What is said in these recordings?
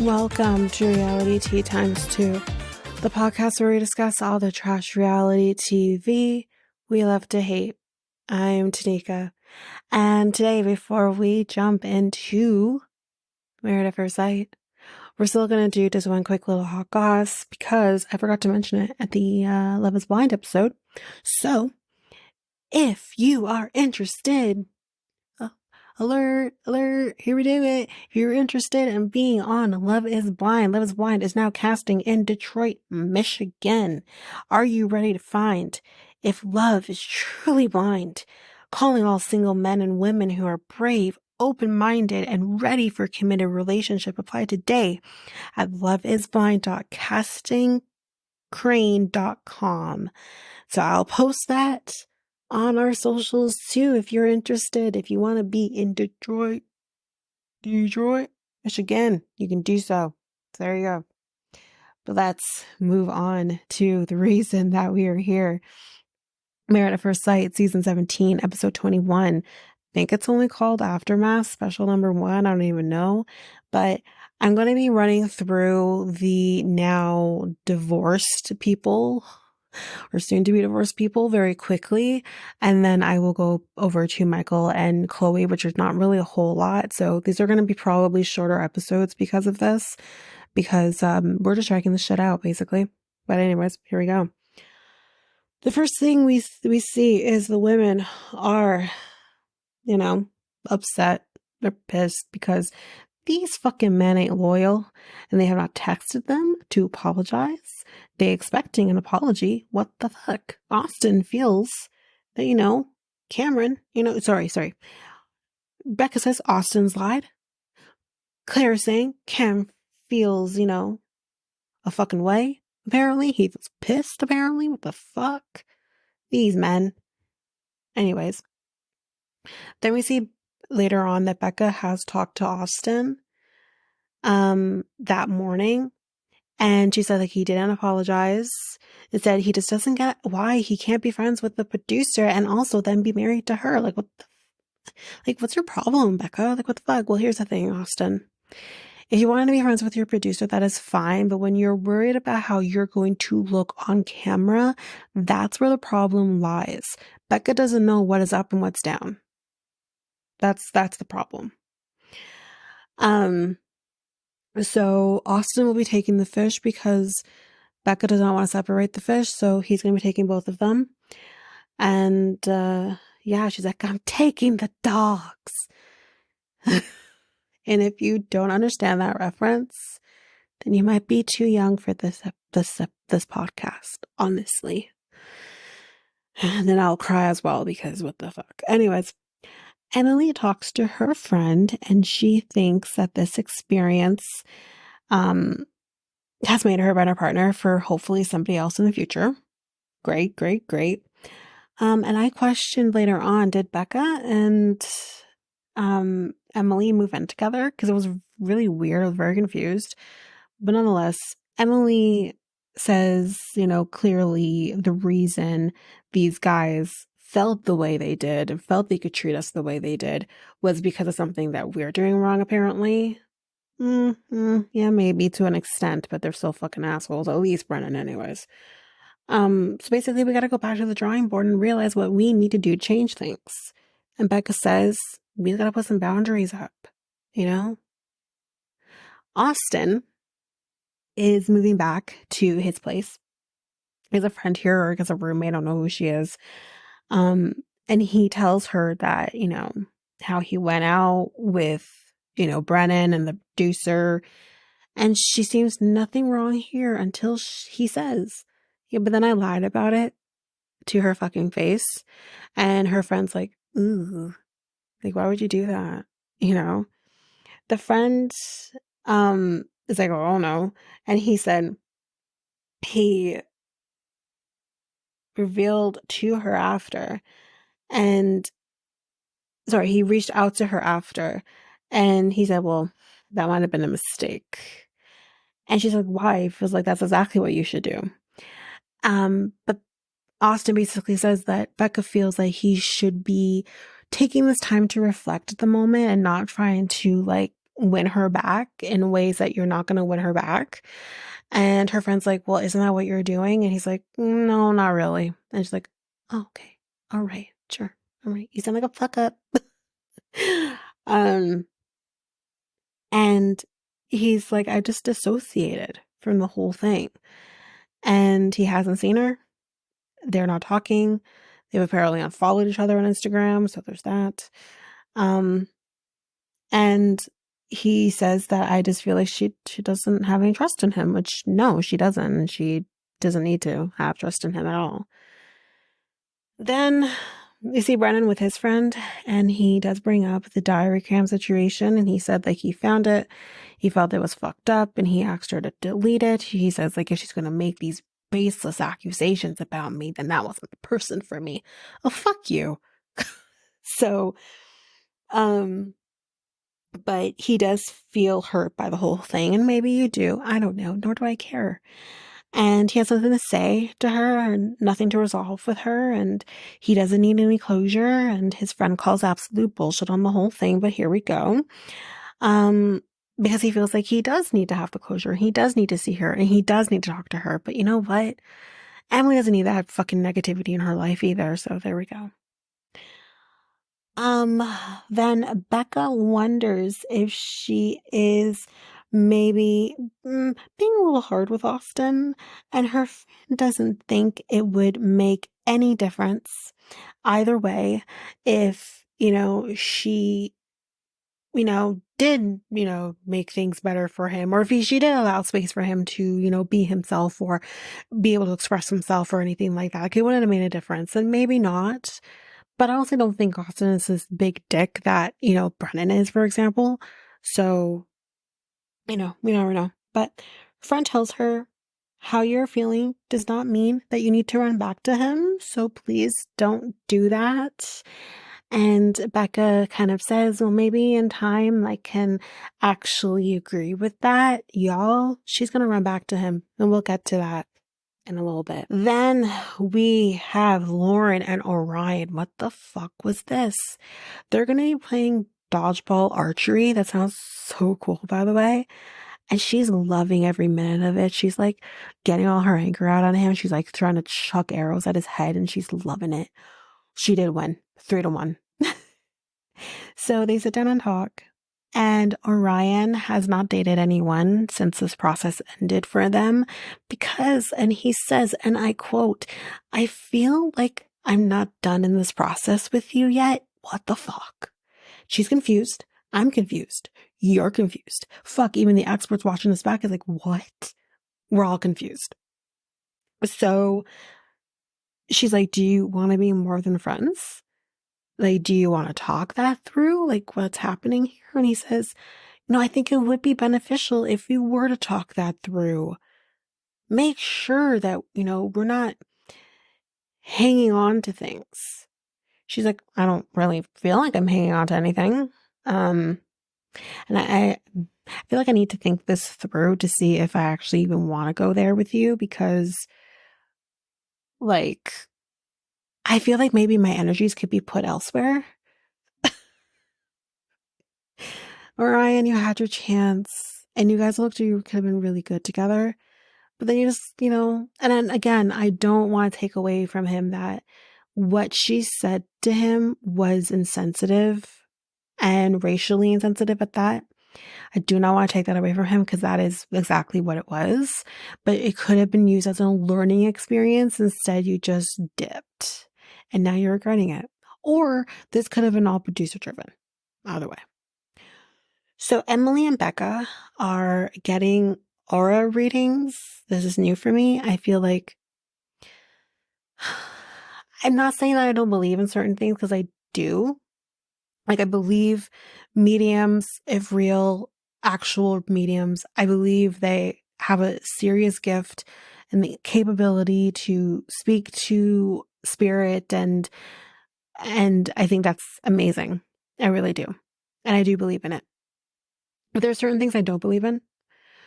welcome to Reality Tea Times 2, the podcast where we discuss all the trash reality TV we love to hate. I'm Tanika, and today, before we jump into Married at First Sight, we're still going to do just one quick little hot goss because I forgot to mention it at the Love is Blind episode. So, if you are interested, alert, here we do it. If you're interested in being on Love is Blind is now casting in Detroit, Michigan. Are you ready to find if love is truly blind? Calling all single men and women who are brave, open-minded, and ready for a committed relationship. Apply today at loveisblind.castingcrane.com. So I'll post that on our socials too if you're interested. If you want to be in Detroit, Michigan, you can do so. There you go. But let's move on to the reason that we are here. Married at First Sight, Season 17, Episode 21. I think it's only called Aftermath, Special Number 1. I don't even know. But I'm going to be running through the now divorced people or soon to be divorced people very quickly. And then I will go over to Michael and Chloe, which is not really a whole lot. So these are going to be probably shorter episodes because of this, because we're just checking this shit out basically. But anyways, here we go. The first thing we see is the women are, upset. They're pissed because these fucking men ain't loyal and they have not texted them to apologize. They expecting an apology. What the fuck? Austin feels that, Cameron, sorry. Becca says Austin's lied. Claire saying Cam feels, a fucking way. Apparently, he was pissed, apparently. What the fuck? These men. Anyways. Then we see later on that Becca has talked to Austin that morning. And she said, he didn't apologize. It said he just doesn't get why he can't be friends with the producer and also then be married to her. What's your problem, Becca? What the fuck? Well, here's the thing, Austin. If you want to be friends with your producer, that is fine. But when you're worried about how you're going to look on camera, that's where the problem lies. Becca doesn't know what is up and what's down. That's the problem. So Austin will be taking the fish because Becca does not want to separate the fish. So he's going to be taking both of them. And, she's like, I'm taking the dogs. And if you don't understand that reference, then you might be too young for this podcast, honestly. And then I'll cry as well because what the fuck. Anyways, Emily talks to her friend and she thinks that this experience has made her a better partner for hopefully somebody else in the future. Great. And I questioned later on, did Becca and Emily move in together? Because it was really weird. I was very confused. But nonetheless, Emily says, clearly the reason these guys felt the way they did and felt they could treat us the way they did was because of something that we're doing wrong, apparently. Yeah, maybe to an extent, but they're still fucking assholes. At least Brennan, anyways. So basically, we got to go back to the drawing board and realize what we need to do to change things. And Becca says, we got to put some boundaries up, Austin is moving back to his place. He has a friend here, or I guess a roommate, I don't know who she is. And he tells her that, how he went out with, Brennan and the producer. And she seems nothing wrong here until he says, yeah, but then I lied about it to her fucking face. And her friend's like, ooh, why would you do that? The friend is like, oh no. And he said he revealed to her after he reached out to her after and he said, well, that might have been a mistake. And she's like, why? He feels like that's exactly what you should do. But Austin basically says that Becca feels like he should be taking this time to reflect at the moment and not trying to win her back in ways that you're not going to win her back. And her friend's like, well, isn't that what you're doing? And he's like, no, not really. And she's like, oh, okay. All right. Sure. All right. You sound like a fuck up. um, and he's like, I just dissociated from the whole thing. And he hasn't seen her. They're not talking. They've apparently unfollowed each other on Instagram. So there's that. And he says that I just feel like she doesn't have any trust in him, which no, she doesn't. She doesn't need to have trust in him at all. Then you see Brennan with his friend, and he does bring up the diary cam situation, and he said like he found it, he felt it was fucked up, and he asked her to delete it. He says like if she's gonna make these baseless accusations about me, then that wasn't the person for me. Oh, fuck you. So, but he does feel hurt by the whole thing, and maybe you do. I don't know, nor do I care. And he has something to say to her and nothing to resolve with her, and he doesn't need any closure, and his friend calls absolute bullshit on the whole thing, but here we go. Because he feels like he does need to have the closure, he does need to see her, and he does need to talk to her, but you know what? Emily doesn't need that fucking negativity in her life either, so there we go. Then Becca wonders if she is maybe being a little hard with Austin, and her friend doesn't think it would make any difference either way if, she, did, make things better for him, or if she did allow space for him to, be himself or be able to express himself or anything like that. Like, it wouldn't have made a difference, and maybe not. But I also don't think Austin is this big dick that, Brennan is, for example. So, we never know. But friend tells her how you're feeling does not mean that you need to run back to him. So please don't do that. And Becca kind of says, well, maybe in time I can actually agree with that. Y'all, she's going to run back to him, and we'll get to that in a little bit. Then we have Lauren and Orion. What the fuck was this? They're going to be playing dodgeball archery. That sounds so cool, by the way. And she's loving every minute of it. She's like getting all her anger out on him. She's like trying to chuck arrows at his head, and she's loving it. She did win 3-1. So they sit down and talk. And Orion has not dated anyone since this process ended for them because, and he says, and I quote, I feel like I'm not done in this process with you yet. What the fuck? She's confused. I'm confused. You're confused. Fuck, even the experts watching this back is like, what? We're all confused. So she's like, do you want to be more than friends? Like, do you want to talk that through? Like, what's happening here? And he says, no, I think it would be beneficial if we were to talk that through. Make sure that, we're not hanging on to things. She's like, I don't really feel like I'm hanging on to anything. And I feel like I need to think this through to see if I actually even want to go there with you, because, like, I feel like maybe my energies could be put elsewhere. Orion, you had your chance, and you guys looked, you could have been really good together. But then you just, and then again, I don't want to take away from him that what she said to him was insensitive and racially insensitive at that. I do not want to take that away from him, because that is exactly what it was. But it could have been used as a learning experience. Instead, you just dipped, and now you're regretting it. Or this could have been all producer driven. Either way. So Emily and Becca are getting aura readings. This is new for me. I feel like I'm not saying that I don't believe in certain things, because I do. Like, I believe mediums, if real, actual mediums, I believe they have a serious gift and the capability to speak to spirit, and I think that's amazing. I really do. And I do believe in it. But there are certain things I don't believe in.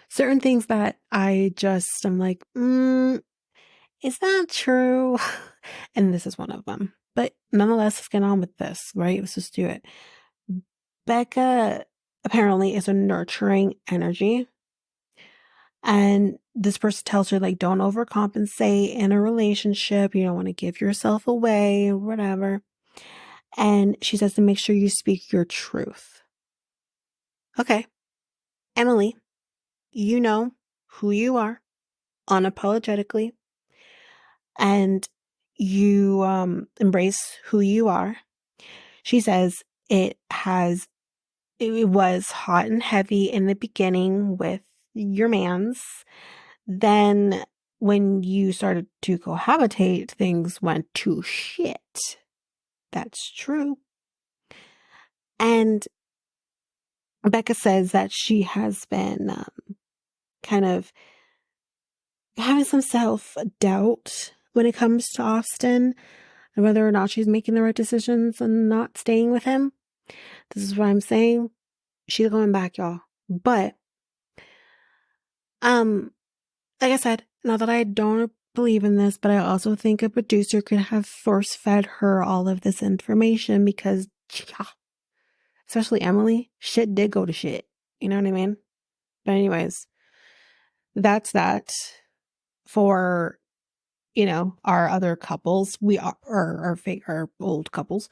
Certain things that I'm like, is that true? And this is one of them. But nonetheless, let's get on with this, right? Let's just do it. Becca apparently is a nurturing energy. And this person tells her, like, don't overcompensate in a relationship. You don't want to give yourself away or whatever. And she says to make sure you speak your truth. Okay, Emily, you know who you are unapologetically, and you embrace who you are. She says it was hot and heavy in the beginning with your man's. Then when you started to cohabitate, things went to shit. That's true. And Becca says that she has been kind of having some self-doubt when it comes to Austin and whether or not she's making the right decisions and not staying with him. This is what I'm saying. She's going back, y'all. But, like I said, not that I don't believe in this, but I also think a producer could have force-fed her all of this information because, yeah, especially Emily, shit did go to shit. You know what I mean? But anyways, that's that for, our other couples. We are our old couples.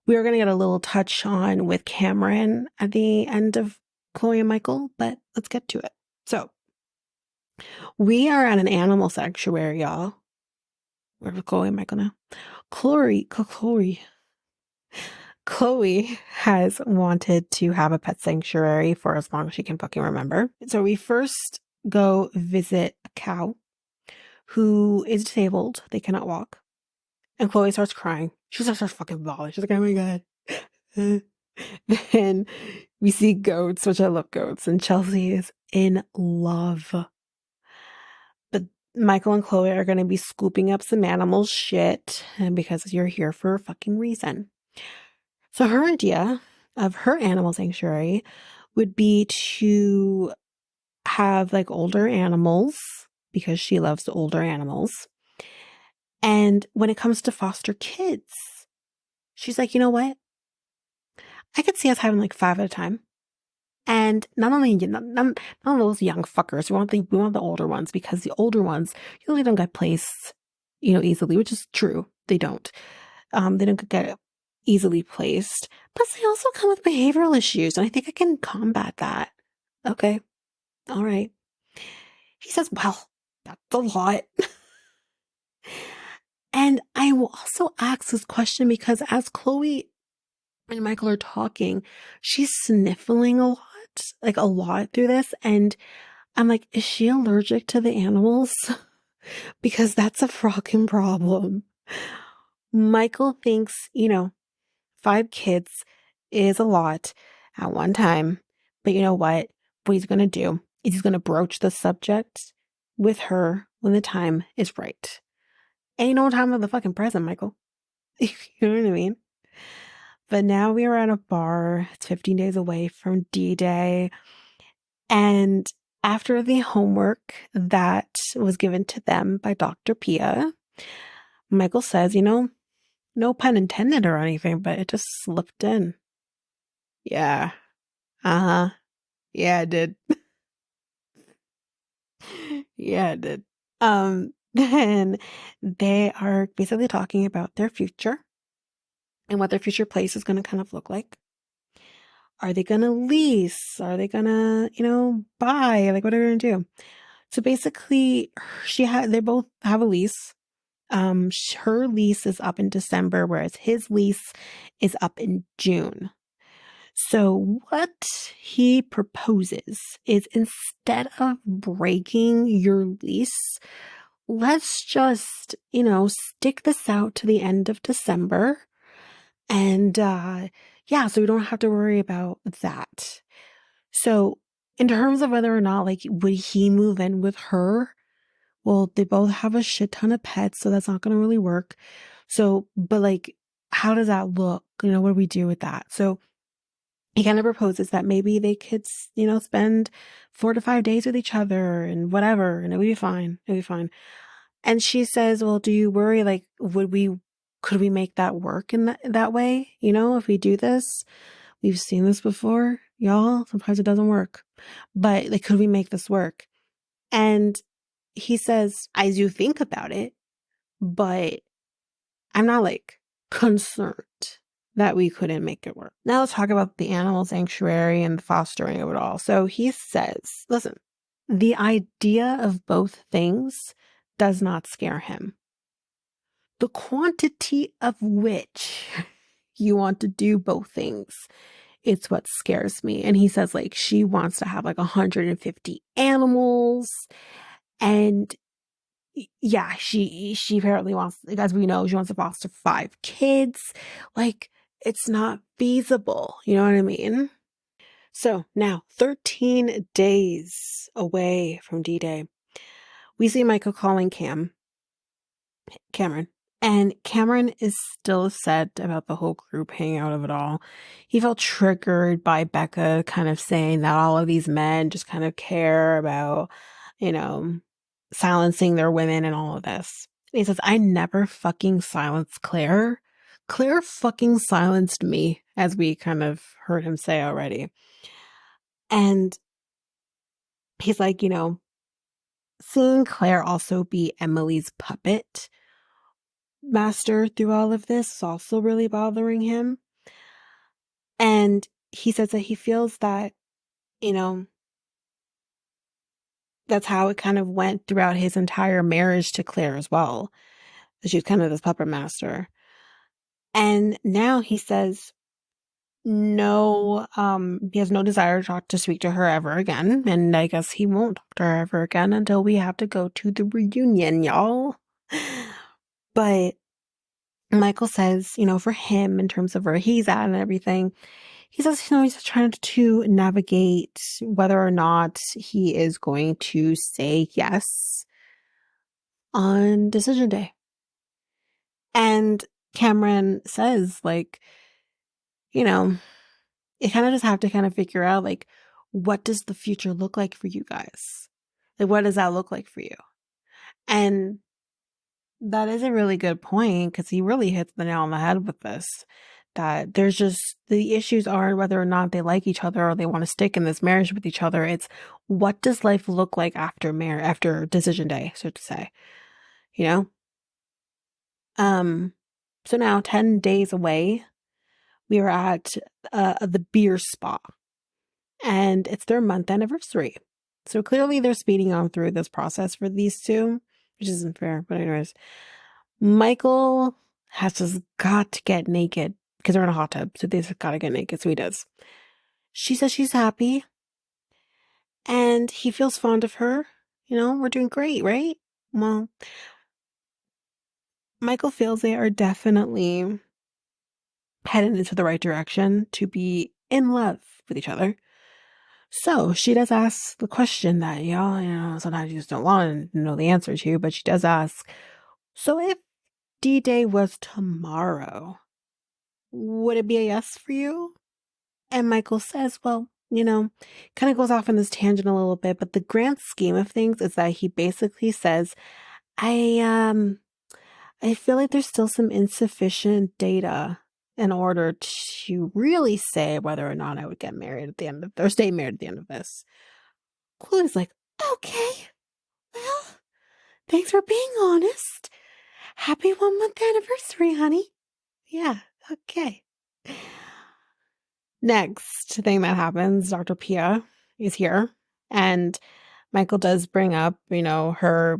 We are going to get a little touch on with Cameron at the end of Chloe and Michael, but let's get to it. So we are at an animal sanctuary, y'all. We're with Chloe and Michael now. Chloe has wanted to have a pet sanctuary for as long as she can fucking remember. So we first go visit a cow who is disabled. They cannot walk. And Chloe starts crying. She starts fucking bawling. She's like, oh my God. Then we see goats, which I love goats, and Chelsea is in love. But Michael and Chloe are going to be scooping up some animal shit, and because you're here for a fucking reason. So her idea of her animal sanctuary would be to have like older animals because she loves the older animals. And when it comes to foster kids, she's like, you know what? I could see us having like 5 at a time. And not only none of those young fuckers. We want the older ones because the older ones usually don't get placed, easily, which is true. They don't. They don't get easily placed. Plus, they also come with behavioral issues, and I think I can combat that. Okay, all right. He says, "Well, that's a lot." And I will also ask this question because as Chloe and Michael are talking, she's sniffling a lot through this. And I'm like, is she allergic to the animals? Because that's a fucking problem. Michael thinks, 5 kids is a lot at one time. But you know what? What he's going to do is he's going to broach the subject with her when the time is right. Ain't no time of the fucking present, Michael. You know what I mean? But now we are at a bar. It's 15 days away from D-Day. And after the homework that was given to them by Dr. Pia, Michael says, no pun intended or anything, but it just slipped in. Yeah. Uh-huh. Yeah, it did. Yeah, it did. Then they are basically talking about their future and what their future place is going to kind of look like. Are they going to lease? Are they going to, buy? Like, what are they going to do? So basically, they both have a lease. Her lease is up in December, whereas his lease is up in June. So what he proposes is instead of breaking your lease, let's just, stick this out to the end of December. And, so we don't have to worry about that. So in terms of whether or not, like, would he move in with her? Well, they both have a shit ton of pets, so that's not going to really work. So, but like, how does that look? What do we do with that? So he kind of proposes that maybe they could, spend 4 to 5 days with each other and whatever, and it would be fine. It would be fine. And she says, well, do you worry, like, could we make that work in that way? If we do this, we've seen this before. Y'all, sometimes it doesn't work. But like, could we make this work? And he says, I do think about it, but I'm not like concerned that we couldn't make it work. Now let's talk about the animal sanctuary and the fostering of it all. So he says, listen, the idea of both things does not scare him. The quantity of which you want to do both things, it's what scares me. And he says, like, she wants to have like 150 animals. And yeah, she apparently wants, like, as we know, she wants to foster 5 kids. Like, it's not feasible. You know what I mean? So now, 13 days away from D-Day, we see Michael calling Cameron. And Cameron is still upset about the whole group hanging out of it all. He felt triggered by Becca kind of saying that all of these men just kind of care about, silencing their women and all of this. And he says, I never fucking silenced Claire. Claire fucking silenced me, as we kind of heard him say already. And he's like, seeing Claire also be Emily's puppet master through all of this is also really bothering him. And he says that he feels that, that's how it kind of went throughout his entire marriage to Claire as well. She's kind of this puppet master. And now he says no, he has no desire to speak to her ever again. And I guess he won't talk to her ever again until we have to go to the reunion, y'all. But Michael says, for him, in terms of where he's at and everything, he says, he's just trying to navigate whether or not he is going to say yes on decision day. And Cameron says, like, you kind of just have to kind of figure out, like, what does the future look like for you guys? Like, what does that look like for you? And that is a really good point, because he really hits the nail on the head with this. That there's just, the issues aren't whether or not they like each other or they want to stick in this marriage with each other. It's, what does life look like after decision day, so to say, So now 10 days away, we are at the beer spa, and it's their month anniversary. So clearly they're speeding on through this process for these two, which isn't fair. But anyways, Michael has just got to get naked because they're in a hot tub. So they just got to get naked. So he does. She says she's happy and he feels fond of her. We're doing great, right? Well, Michael feels they are definitely headed into the right direction to be in love with each other. So she does ask the question that y'all, sometimes you just don't want to know the answer to, but she does ask, so if D-Day was tomorrow, would it be a yes for you? And Michael says, well, kind of goes off on this tangent a little bit, but the grand scheme of things is that he basically says, I feel like there's still some insufficient data in order to really say whether or not I would get married at the end of, or stay married at the end of this. Chloe's like, okay, well, thanks for being honest. Happy 1 month anniversary, honey. Yeah, okay. Next thing that happens, Dr. Pia is here, and Michael does bring up, her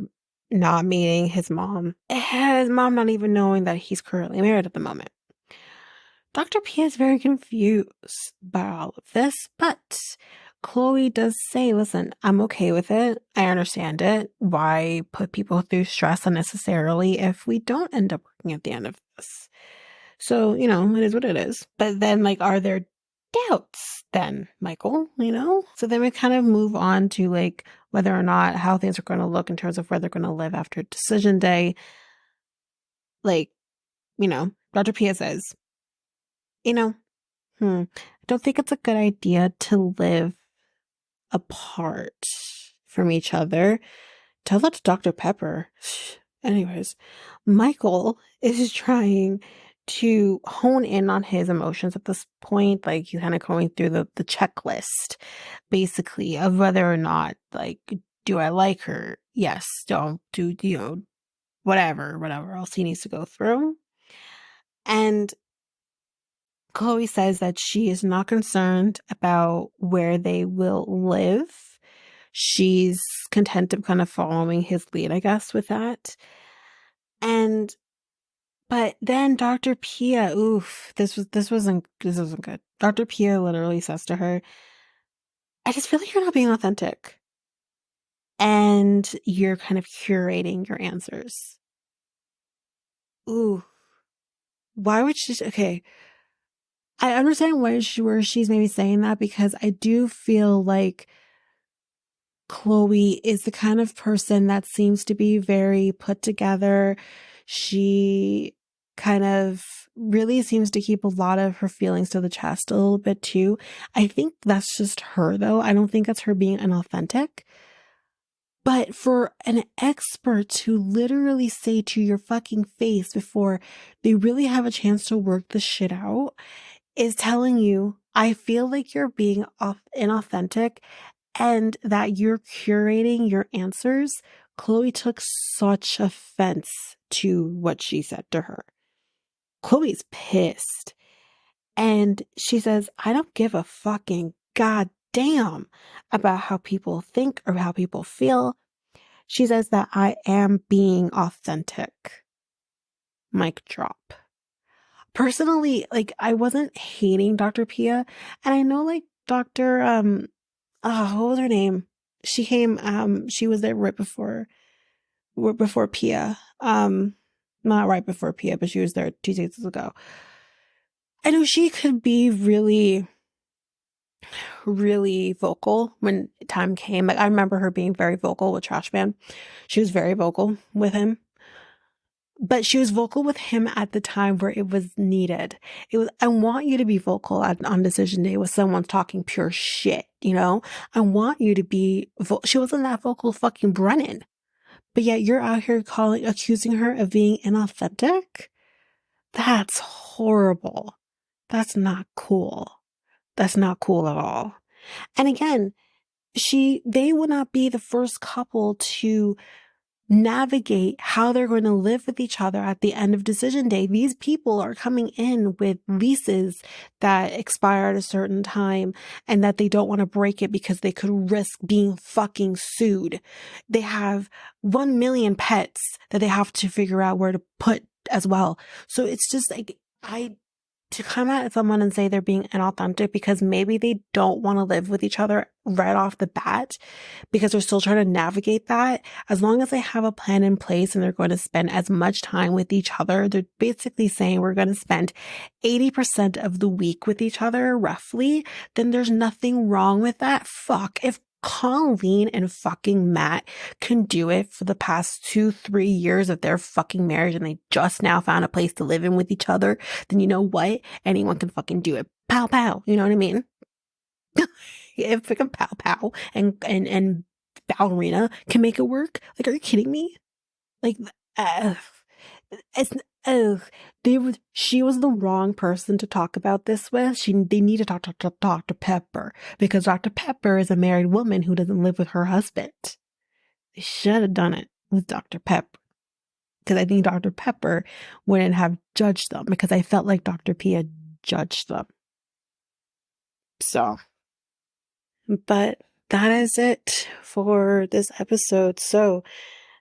not meeting his mom. His mom not even knowing that he's currently married at the moment. Dr. Pia is very confused by all of this, but Chloe does say, listen, I'm okay with it. I understand it. Why put people through stress unnecessarily if we don't end up working at the end of this? So, it is what it is. But then, are there doubts then, Michael, So then we kind of move on to, whether or not how things are going to look in terms of where they're going to live after decision day. Dr. Pia says, I don't think it's a good idea to live apart from each other. Tell that to Dr. Pepper. Anyways, Michael is trying to hone in on his emotions at this point. Like, he's kind of going through the checklist, basically, of whether or not, like, do I like her? Yes. Don't do, whatever else he needs to go through. And Chloe says that she is not concerned about where they will live. She's content of kind of following his lead, I guess, with that. But then Dr. Pia, this wasn't good. Dr. Pia literally says to her, I just feel like you're not being authentic. And you're kind of curating your answers. Ooh. Why would she? Okay. I understand where she's maybe saying that, because I do feel like Chloe is the kind of person that seems to be very put together. She kind of really seems to keep a lot of her feelings to the chest a little bit too. I think that's just her, though. I don't think that's her being inauthentic. But for an expert to literally say to your fucking face before they really have a chance to work the shit out is telling you, I feel like you're being inauthentic and that you're curating your answers. Chloe took such offense to what she said to her. Chloe's pissed. And she says, I don't give a fucking goddamn about how people think or how people feel. She says that I am being authentic. Mic drop. Personally, like, I wasn't hating Dr. Pia. And I know, like, Dr. what was her name? She was there right before Pia. Not right before Pia, but she was there 2 seasons ago. I know she could be really, really vocal when time came. Like, I remember her being very vocal with Trash Man. She was very vocal with him. But she was vocal with him at the time where it was needed. It was, I want you to be vocal on decision day when someone's talking pure shit, I want you to be she wasn't that vocal fucking Brennan. But yet you're out here accusing her of being inauthentic? That's horrible. That's not cool. That's not cool at all. And again, they would not be the first couple to navigate how they're going to live with each other at the end of decision day. These people are coming in with leases that expire at a certain time and that they don't want to break it because they could risk being fucking sued. They have 1 million pets that they have to figure out where to put as well. So it's just like, to come at someone and say they're being inauthentic because maybe they don't want to live with each other right off the bat because they're still trying to navigate that. As long as they have a plan in place and they're going to spend as much time with each other, they're basically saying we're going to spend 80% of the week with each other roughly, then there's nothing wrong with that. Fuck. If Colleen and fucking Matt can do it for the past 2-3 years of their fucking marriage and they just now found a place to live in with each other, then you know what? Anyone can fucking do it. Pow pow. You know what I mean? If freaking Pow Pow and Ballerina can make it work, like, are you kidding me? Like, it's she was the wrong person to talk about this with. They need to talk to Dr. Pepper because Dr. Pepper is a married woman who doesn't live with her husband. They should have done it with Dr. Pepper because I think Dr. Pepper wouldn't have judged them because I felt like Dr. Pia judged them. So, but that is it for this episode. So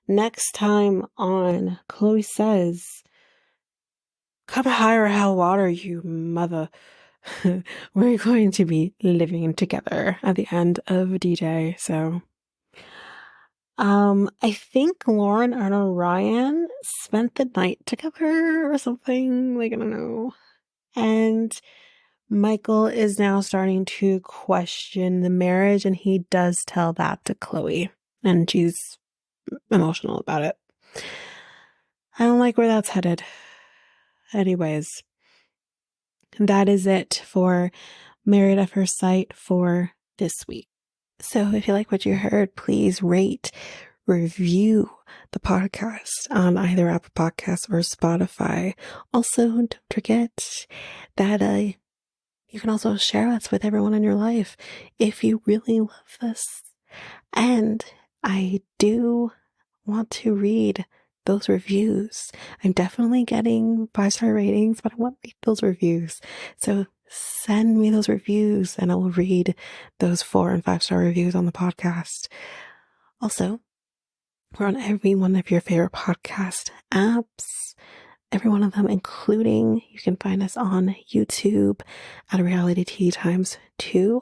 next time on Chloe Says, come higher hell water, you mother. We're going to be living together at the end of DJ. So, I think Lauren and Orion spent the night together or something. Like, I don't know. And Michael is now starting to question the marriage, and he does tell that to Chloe, and she's emotional about it. I don't like where that's headed. Anyways, that is it for Married at First Sight for this week. So if you like what you heard, please rate, review the podcast on either Apple Podcasts or Spotify. Also, don't forget that you can also share us with everyone in your life if you really love this. And I do want to read those reviews. I'm definitely getting 5-star ratings, but I want to read those reviews. So send me those reviews and I will read those 4 and 5-star reviews on the podcast. Also, we're on every one of your favorite podcast apps. Every one of them, including you can find us on YouTube at Reality Tea Times 2.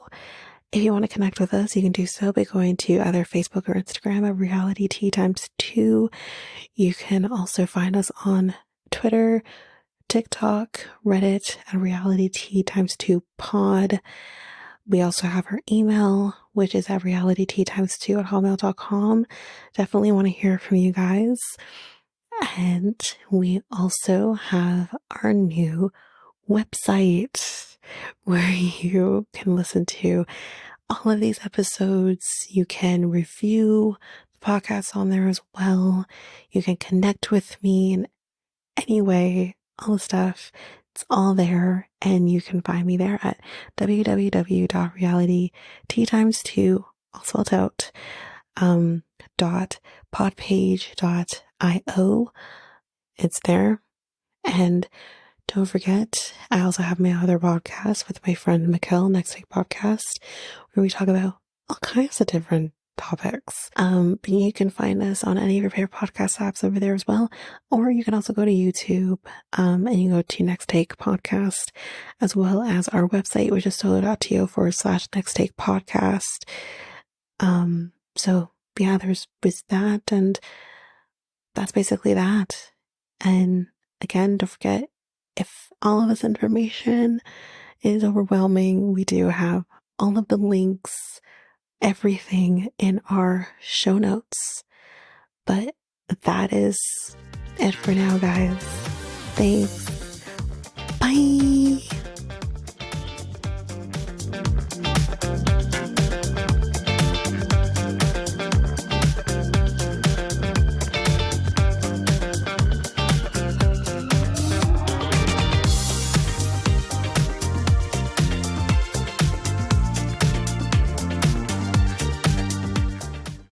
If you want to connect with us, you can do so by going to either Facebook or Instagram at Reality Tea Times 2. You can also find us on Twitter, TikTok, Reddit at Reality Tea Times 2 pod. We also have our email, which is at realityteatimes2@hotmail.com. Definitely want to hear from you guys. And we also have our new website where you can listen to all of these episodes. You can review the podcast on there as well. You can connect with me in any way, all the stuff. It's all there, and you can find me there at www.realityteatimes2, all spelled out, .podpage.io. It's there. And don't forget, I also have my other podcast with my friend Mikkel, Next Take Podcast, where we talk about all kinds of different topics. But you can find us on any of your favorite podcast apps over there as well. Or you can also go to YouTube, and you go to Next Take Podcast, as well as our website, which is solo.to/Next Take Podcast. So yeah, there's that, and that's basically that. And again, don't forget, if all of this information is overwhelming, we do have all of the links, everything in our show notes. But that is it for now, guys. Thanks. Bye.